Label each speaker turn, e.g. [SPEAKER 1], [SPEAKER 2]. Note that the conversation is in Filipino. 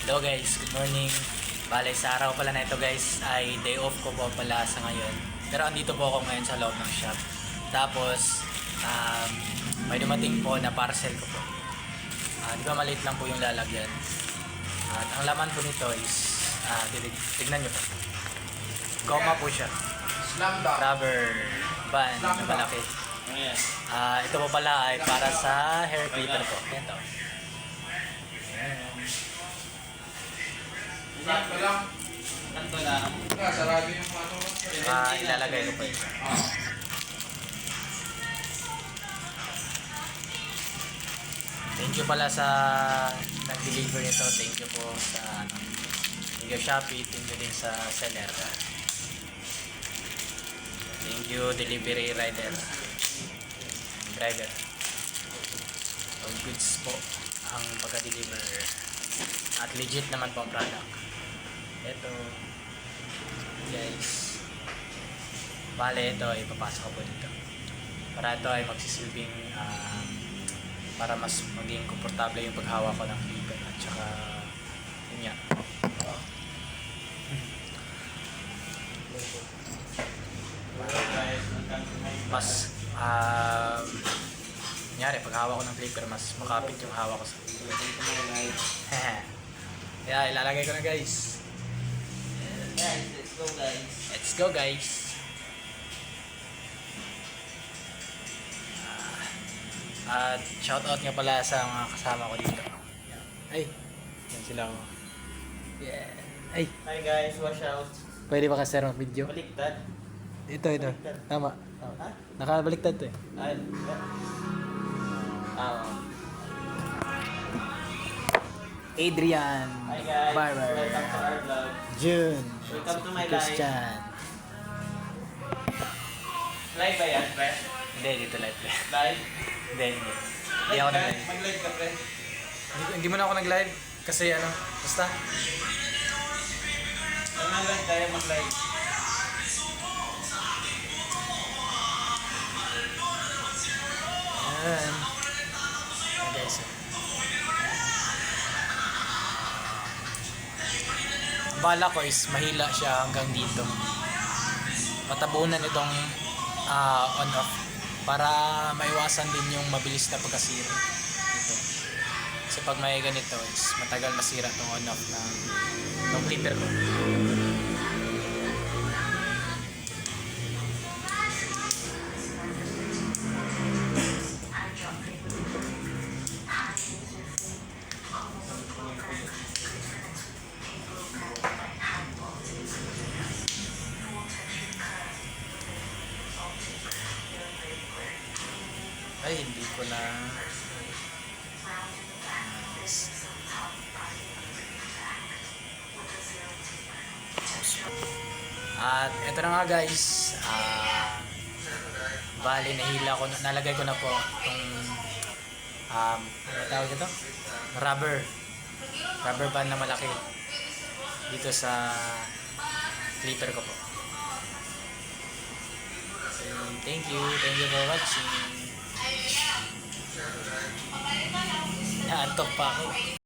[SPEAKER 1] Hello guys, good morning. Bale, sa araw pala na ito guys ay day off ko po pala sa ngayon. Pero andito po ako ngayon sa loob ng shop. Tapos, may dumating po na parcel ko po. Di ba maliit lang po yung lalagyan. At ang laman po nito is, tignan nyo po. Goma po siya. Rubber band na malaki. Ito po pala ay para sa hair clipper po. Ito.
[SPEAKER 2] Sakto lang.
[SPEAKER 3] Sakto lang.
[SPEAKER 2] Sarado yung ano.
[SPEAKER 1] Ilalagay ko po ito. Thank you pala sa nag-deliver nito. Thank you po sa thank you Shopee. Thank you din sa seller. Thank you delivery rider. Driver. All goods po ang pagka-deliver. At legit naman po ang product. Ito guys, bale ito ipapasok ko po dito para ito ay magsisilbing para mas maging komportable yung paghawak ko ng clipper at saka yun nga mas kunyari paghawak ko ng clipper mas makapit yung hawak ko sa yeah, ilalagay ko na guys.
[SPEAKER 3] Guys, let's go guys.
[SPEAKER 1] Let's go guys. At shoutout nga pala sa mga kasama ko dito. Ay, yan sila ako. Yeah. Ay,
[SPEAKER 3] Hi guys, wash out.
[SPEAKER 1] pwede ba kasi ng video?
[SPEAKER 3] Baliktad.
[SPEAKER 1] Ito. Tama.
[SPEAKER 3] Ha?
[SPEAKER 1] Nakabaliktad to eh.
[SPEAKER 3] Ay.
[SPEAKER 1] Adrian
[SPEAKER 3] Hi guys.
[SPEAKER 1] Barber,
[SPEAKER 3] Welcome to our vlog.
[SPEAKER 1] June,
[SPEAKER 3] Welcome to my
[SPEAKER 1] Christian.
[SPEAKER 3] Live ba yan, pre?
[SPEAKER 1] Hindi, dito live.
[SPEAKER 3] Live?
[SPEAKER 1] Hindi. Hindi ako nag-live.
[SPEAKER 3] Mag-live ka, pre.
[SPEAKER 1] Hindi mo na ako nag-live kasi basta.
[SPEAKER 3] Mag-live tayo, mag-live.
[SPEAKER 1] Ayan. Guys. Bala ko is mahila siya hanggang dito. Matabunan itong on-off para maiwasan din yung mabilis na pagkasira dito. Kasi pag may ganito is matagal masira itong on-off ng clipper ko. Ay, hindi ko na at eto na nga guys, bali nalagay ko na po itong ano tawag ito? Rubber band na malaki dito sa clipper ko po. So, thank you for watching. Naantok pa ako.